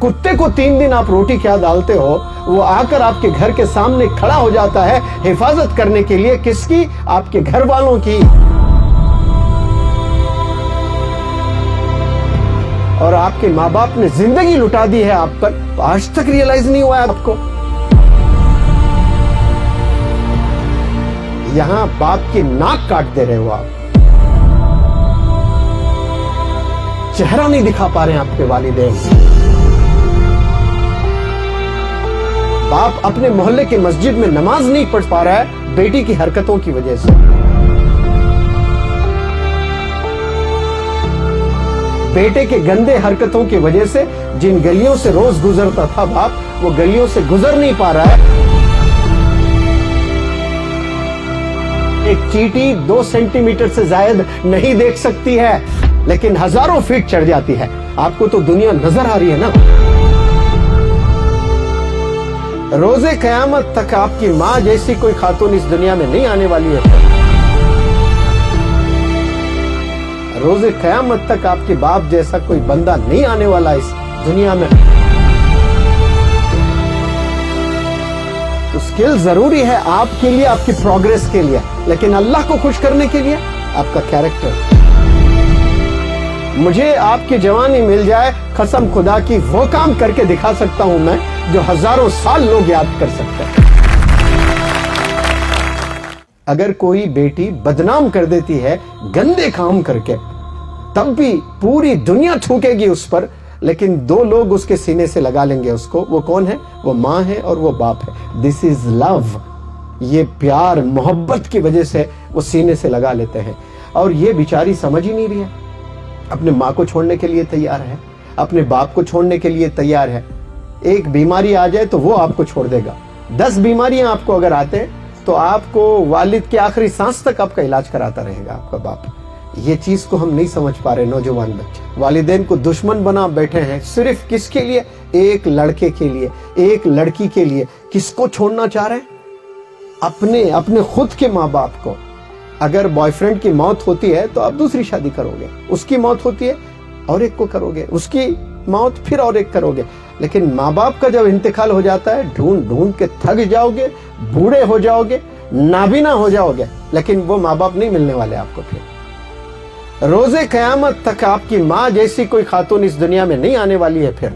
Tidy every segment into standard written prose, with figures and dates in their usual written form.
कुत्ते को 3 दिन आप रोटी क्या डालते हो, वो आकर आपके घर के सामने खड़ा हो जाता है हिफाजत करने के लिए। किसकी? आपके घर वालों की। और आपके माँ बाप ने जिंदगी लुटा दी है आप पर, आज तक रियलाइज नहीं हुआ है आपको। यहां बाप की नाक काट दे रहे हो आप, चेहरा नहीं दिखा पा रहे हैं आपके वालिदैन। बाप अपने मोहल्ले की मस्जिद में नमाज नहीं पढ़ पा रहा है बेटी की हरकतों की वजह से। बेटे के गंदे हरकतों की वजह से जिन गलियों से रोज गुजरता था बाप, वो गलियों से गुजर नहीं पा रहा है। एक चींटी 2 सेंटीमीटर से ज्यादा नहीं देख सकती है, लेकिन हजारों फीट चढ़ जाती है। आपको तो दुनिया नजर आ रही है ना। रोजे कयामत तक आपकी माँ जैसी कोई खातून इस दुनिया में नहीं आने वाली है। रोजे कयामत तक आपके बाप जैसा कोई बंदा नहीं आने वाला इस दुनिया में। तो स्किल जरूरी है आपके लिए, आपकी प्रोग्रेस के लिए, लेकिन अल्लाह को खुश करने के लिए आपका कैरेक्टर। मुझे आपकी जवानी मिल जाए, कसम खुदा की वो काम करके दिखा सकता हूं मैं जो हजारों साल लोग याद कर सकते हैं। अगर कोई बेटी बदनाम कर देती है गंदे काम करके, तब भी पूरी दुनिया थूकेगी उस पर, लेकिन 2 लोग उसके सीने से लगा लेंगे उसको। वो कौन है? वो माँ है और वो बाप है। This is love. ये प्यार मोहब्बत की वजह से वो सीने से लगा लेते हैं। और ये बेचारी समझ ही नहीं रही है, अपने माँ को छोड़ने के लिए तैयार है, अपने बाप को छोड़ने के लिए तैयार है। एक बीमारी आ जाए तो वो आपको छोड़ देगा। 10 बीमारियां आपको अगर आते हैं तो आपको वालिद के आखिरी सांस तक आपका इलाज कराता रहेगा आपका बाप। ये चीज को हम नहीं समझ पा रहे नौजवान बच्चे। वालिदैन को दुश्मन बना बैठे हैं सिर्फ किसके लिए? एक लड़के के लिए, एक लड़की के लिए। किसको छोड़ना चाह रहे हैं? अपने खुद के माँ बाप को। अगर बॉयफ्रेंड की मौत होती है तो आप दूसरी शादी करोगे, उसकी मौत होती है और एक को करोगे, उसकी मौत फिर और एक करोगे। लेकिन माँ बाप का जब इंतकाल हो जाता है, ढूंढ ढूंढ के थक जाओगे, बूढ़े हो जाओगे, नाबीना हो जाओगे, लेकिन वो माँ बाप नहीं मिलने वाले आपको। फिर रोजे कयामत तक आपकी माँ जैसी कोई खातून इस दुनिया में नहीं आने वाली है। फिर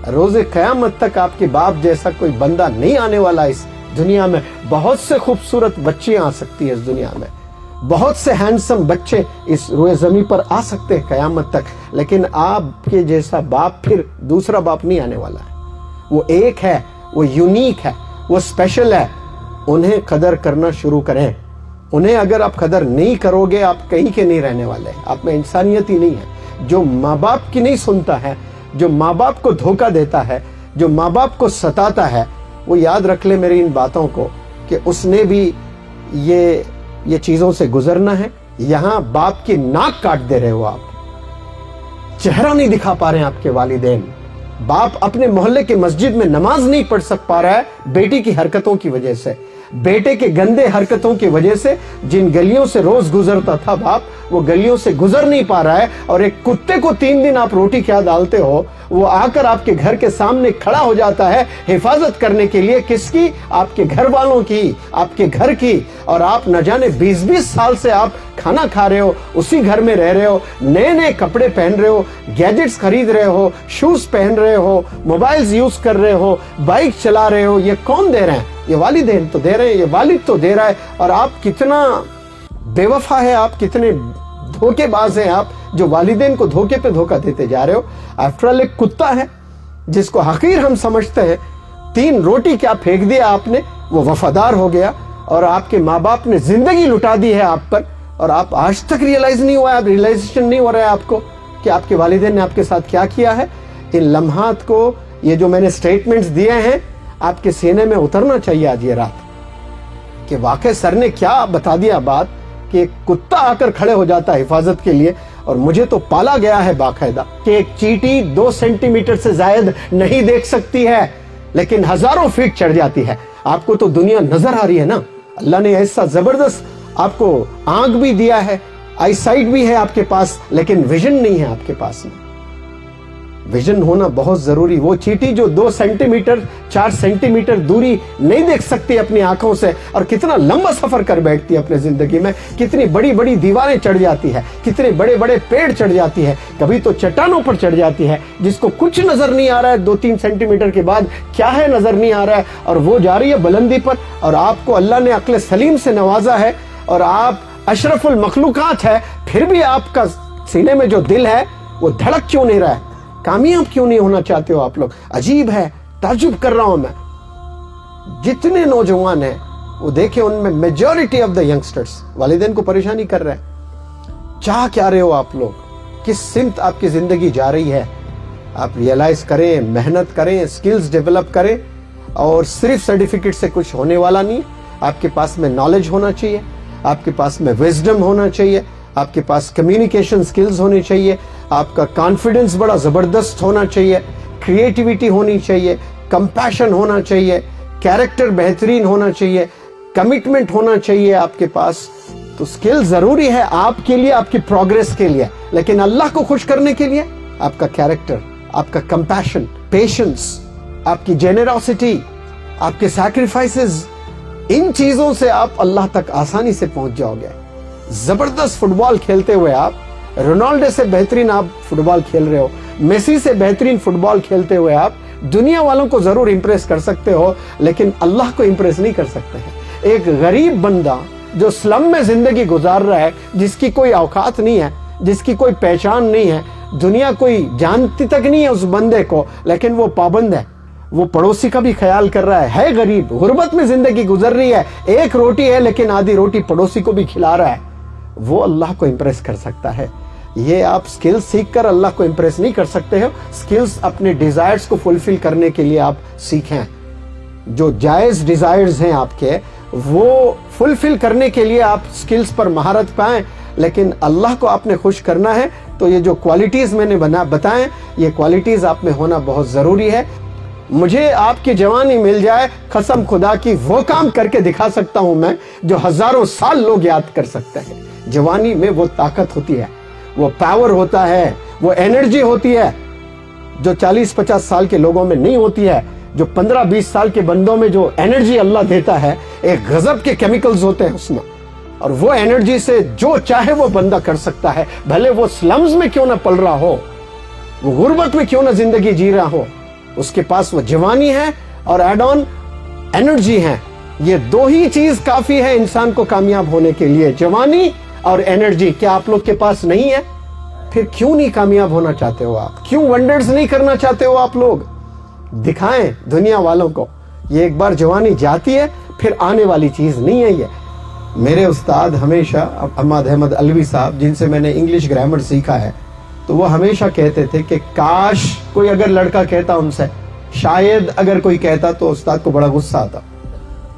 रोजे कयामत तक आपके बाप जैसा कोई बंदा नहीं आने वाला इस दुनिया में। बहुत से खूबसूरत बच्चियां आ सकती है इस दुनिया में, बहुत से हैंडसम बच्चे इस रोए जमीन पर आ सकते हैं कयामत तक, लेकिन आपके जैसा बाप फिर दूसरा बाप नहीं आने वाला है। वो एक है, वो यूनिक है, वो स्पेशल है। उन्हें कदर करना शुरू करें। उन्हें अगर आप कदर नहीं करोगे, आप कहीं के नहीं रहने वाले। आप में इंसानियत ही नहीं है। जो माँ बाप की नहीं सुनता है, जो माँ बाप को धोखा देता है, जो माँ बाप को सताता है, वो याद रख ले मेरी इन बातों को कि उसने भी ये चीजों से गुजरना है। यहां बाप की नाक काट दे रहे हो आप, चेहरा नहीं दिखा पा रहे हैं आपके वालिदैन। बाप अपने मोहल्ले के मस्जिद में नमाज नहीं पढ़ सक पा रहा है बेटी की हरकतों की वजह से। बेटे के गंदे हरकतों की वजह से जिन गलियों से रोज गुजरता था बाप, वो गलियों से गुजर नहीं पा रहा है। और एक कुत्ते को 3 दिन आप रोटी क्या डालते हो, वो आकर आपके घर के सामने खड़ा हो जाता है हिफाजत करने के लिए। किसकी? आपके घर वालों की, आपके घर की। और आप न जाने 20-20 साल से आप खाना खा रहे हो, उसी घर में रह रहे हो, नए नए कपड़े पहन रहे हो, गैजेट्स खरीद रहे हो, शूज पहन रहे हो, मोबाइल्स यूज कर रहे हो, बाइक चला रहे हो। ये कौन दे रहे हैं? ये वालिदैन तो दे रहे हैं, ये वालिद तो दे रहा है। और आप कितना बेवफा है, आप कितने धोखेबाज हैं आप, जो वालिदैन को धोखे पे धोखा देते जा रहे हो। आफ्टर ऑल एक कुत्ता है जिसको हकीर हम समझते हैं, 3 रोटी क्या फेंक दिया आपने, वो वफादार हो गया। और आपके माँ बाप ने जिंदगी लुटा दी है आप पर, और आप आज तक रियलाइज नहीं हुआ है, रियलाइजेशन नहीं हो रहा है आपको कि आपके वालिदैन ने आपके साथ क्या किया है। इन लम्हात को, ये जो मैंने स्टेटमेंट्स दिए हैं, आपके सीने में उतरना चाहिए आज ये रात कि वाकई सर ने क्या बता दिया बात कि एक कुत्ता आकर खड़े हो जाता है हिफाजत के लिए। और मुझे तो पाला गया है बाकायदा कि एक चींटी 2 सेंटीमीटर से ज्यादा नहीं देख सकती है, लेकिन हजारों फीट चढ़ जाती है। आपको तो दुनिया नजर आ रही है ना। अल्लाह ने ऐसा जबरदस्त आपको आंख भी दिया है, आई साइट भी है आपके पास, लेकिन विजन नहीं है आपके पास में। विजन होना बहुत जरूरी। वो चींटी जो 2 सेंटीमीटर 4 सेंटीमीटर दूरी नहीं देख सकती अपनी आंखों से, और कितना लंबा सफर कर बैठती है अपने जिंदगी में, कितनी बड़ी बड़ी दीवारें चढ़ जाती है, कितने बड़े बड़े पेड़ चढ़ जाती है, कभी तो चट्टानों पर चढ़ जाती है जिसको कुछ नजर नहीं आ रहा है, 2-3 सेंटीमीटर के बाद क्या है नजर नहीं आ रहा है, और वो जा रही है बुलंदी पर। और आपको अल्लाह ने अक्ल सलीम से नवाजा है और आप अशरफुल मखलूकात है, फिर भी आपका सीने में जो दिल है वो धड़क क्यों नहीं रहा है? कामयाब क्यों नहीं होना चाहते हो आप लोग? अजीब है, ताज्जुब कर रहा हूं मैं। जितने नौजवान हैं वो देखे, उनमें मेजॉरिटी ऑफ द यंगस्टर्स वालिदैन को परेशानी कर रहे हैं। चाह क्या रहे हो आप लोग? किस सिमत आपकी जिंदगी जा रही है? आप रियलाइज करें, मेहनत करें, स्किल्स डेवलप करें। और सिर्फ सर्टिफिकेट से कुछ होने वाला नहीं है। आपके पास में नॉलेज होना चाहिए, आपके पास में विजडम होना चाहिए, आपके पास कम्युनिकेशन स्किल्स होनी चाहिए, आपका कॉन्फिडेंस बड़ा जबरदस्त होना चाहिए, क्रिएटिविटी होनी चाहिए, कंपैशन होना चाहिए, कैरेक्टर बेहतरीन होना चाहिए, कमिटमेंट होना चाहिए आपके पास। तो स्किल जरूरी है आपके लिए, आपकी प्रोग्रेस के लिए, लेकिन अल्लाह को खुश करने के लिए आपका कैरेक्टर, आपका कंपैशन, पेशेंस, आपकी जेनरोसिटी, आपके सैक्रिफाइसेस, इन चीजों से आप अल्लाह तक आसानी से पहुंच जाओगे। जबरदस्त फुटबॉल खेलते हुए आप रोनाल्डो से बेहतरीन आप फुटबॉल खेल रहे हो, मेसी से बेहतरीन फुटबॉल खेलते हुए आप दुनिया वालों को जरूर इंप्रेस कर सकते हो, लेकिन अल्लाह को इंप्रेस नहीं कर सकते हैं। एक गरीब बंदा जो स्लम में जिंदगी गुजार रहा है, जिसकी कोई औकात नहीं है, जिसकी कोई पहचान नहीं है, दुनिया कोई जानती तक नहीं है उस बंदे को, लेकिन वो पाबंद है, वो पड़ोसी का भी ख्याल कर रहा है गरीब, गुर्बत में जिंदगी गुजर रही है, एक रोटी है लेकिन आधी रोटी पड़ोसी को भी खिला रहा है, वो अल्लाह को इंप्रेस कर सकता है। ये आप स्किल्स सीख कर अल्लाह को इंप्रेस नहीं कर सकते हो। स्किल्स अपने डिजायर्स को फुलफिल करने के लिए आप सीखें। जो जायज डिजायर्स हैं आपके, वो फुलफिल करने के लिए आप स्किल्स पर महारत पाएं, लेकिन अल्लाह को आपने खुश करना है तो ये जो क्वालिटीज मैंने बताएं, ये क्वालिटीज आप में होना बहुत जरूरी है। मुझे आपकी जवानी मिल जाए, कसम खुदा की वो काम करके दिखा सकता हूं मैं जो हजारों साल लोग याद कर सकते हैं। जवानी में वो ताकत होती है, वो पावर होता है, वो एनर्जी होती है जो 40-50 साल के लोगों में नहीं होती है। जो 15-20 साल के बंदों में जो एनर्जी अल्लाह देता है, एक गजब के केमिकल्स होते हैं उसमें, और वो एनर्जी से जो चाहे वो बंदा कर सकता है, भले वो स्लम्स में क्यों ना पल रहा हो, वो गुर्बत में क्यों ना जिंदगी जी रहा हो, उसके पास वो जवानी है और एड ऑन एनर्जी है। ये दो ही चीज काफी है इंसान को कामयाब होने के लिए, जवानी और एनर्जी। क्या आप लोग के पास नहीं है? फिर क्यों नहीं कामयाब होना चाहते हो आप? क्यों वंडर्स नहीं करना चाहते हो आप लोग? दिखाएं दुनिया वालों को, ये एक बार जवानी जाती है फिर आने वाली चीज नहीं है ये। मेरे उस्ताद हमेशा अहमद अहमद अलवी साहब, जिनसे मैंने इंग्लिश ग्रामर सीखा है, तो वो हमेशा कहते थे कि काश कोई अगर लड़का कहता उनसे, शायद अगर कोई कहता, तो उस्ताद को बड़ा गुस्सा आता।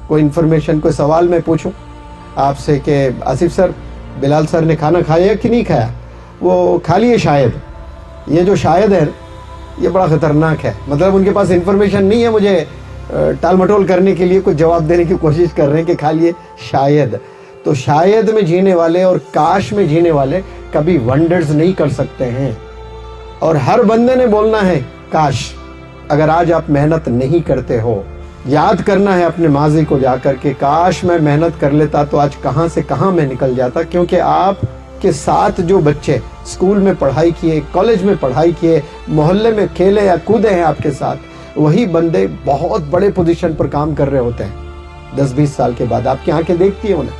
कोई इन्फॉर्मेशन, कोई सवाल मैं पूछूं आपसे कि आसिफ सर, बिलाल सर ने खाना खाया कि नहीं खाया, वो खा लिए शायद। ये जो शायद है ये बड़ा खतरनाक है, मतलब उनके पास इन्फॉर्मेशन नहीं है, मुझे टाल मटोल करने के लिए कुछ जवाब देने की कोशिश कर रहे हैं कि खा लिए शायद। तो शायद में जीने वाले और काश में जीने वाले कभी वंडर्स नहीं कर सकते हैं। और हर बंदे ने बोलना है काश। अगर आज आप मेहनत नहीं करते हो, याद करना है अपने माजी को जाकर के, काश मैं मेहनत कर लेता तो आज कहां से कहां मैं निकल जाता। क्योंकि आप के साथ जो बच्चे स्कूल में पढ़ाई किए, कॉलेज में पढ़ाई किए, मोहल्ले में खेले या कूदे हैं आपके साथ, वही बंदे बहुत बड़े पोजीशन पर काम कर रहे होते हैं 10-20 साल के बाद। आपकी आंखें देखती है उन्हें,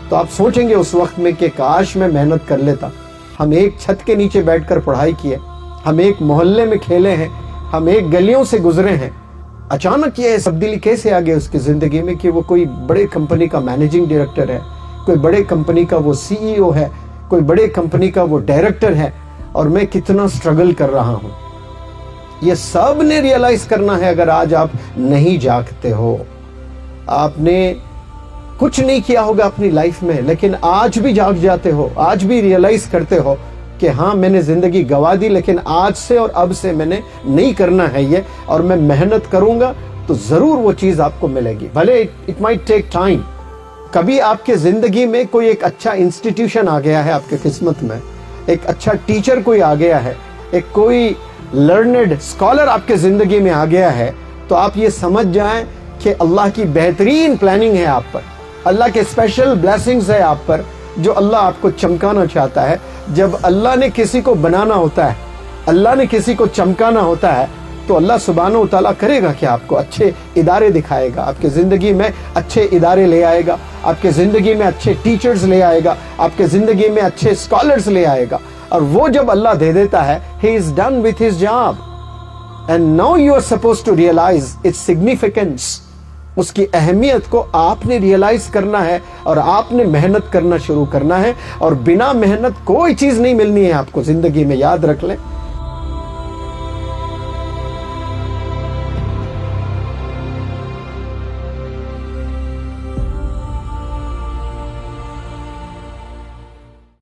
तो आप सोचेंगे उस वक्त में कि काश मैं मेहनत कर लेता। हम एक छत के नीचे बैठकर पढ़ाई किए, हम एक मोहल्ले में खेले हैं, हम एक गलियों से गुजरे हैं। अचानक ये तब्दीली कैसे आ गई उसकी जिंदगी में कि वो कोई बड़े कंपनी का मैनेजिंग डायरेक्टर है, कोई बड़े कंपनी का वो सीईओ है, कोई बड़े कंपनी का वो डायरेक्टर है, और मैं कितना स्ट्रगल कर रहा हूं। ये सब ने रियलाइज करना है। अगर आज आप नहीं जागते हो, आपने कुछ नहीं किया होगा अपनी लाइफ में, लेकिन आज भी जाग जाते हो, आज भी रियलाइज करते हो कि हाँ मैंने जिंदगी गवा दी, लेकिन आज से और अब से मैंने नहीं करना है ये, और मैं मेहनत करूंगा तो जरूर वो चीज आपको मिलेगी, भले इट माइट टेक टाइम। कभी आपके जिंदगी में कोई एक अच्छा इंस्टीट्यूशन आ गया है आपके किस्मत में, एक अच्छा टीचर कोई आ गया है, एक कोई لرنڈ اسکالر آپ کے زندگی میں آ گیا ہے تو آپ یہ سمجھ جائیں کہ اللہ کی بہترین پلاننگ ہے آپ پر, اللہ کے اسپیشل بلیسنگز ہے آپ پر, جو اللہ آپ کو چمکانا چاہتا ہے. جب اللہ نے کسی کو بنانا ہوتا ہے, اللہ نے کسی کو چمکانا ہوتا ہے, تو اللہ سبحانہ و تعالیٰ کرے گا کہ آپ کو اچھے ادارے دکھائے گا, آپ کے زندگی میں اچھے ادارے لے آئے گا, آپ کے زندگی میں اچھے ٹیچرز لے آئے گا, آپ کے زندگی میں اچھے اسکالرز لے آئے گا. اور وہ جب اللہ دے دیتا ہے, he is done with his job and now you are supposed to realize its significance. اس کی اہمیت کو آپ نے ریئلائز کرنا ہے اور آپ نے محنت کرنا شروع کرنا ہے, اور بنا محنت کوئی چیز نہیں ملنی ہے آپ کو زندگی میں, یاد رکھ لیں.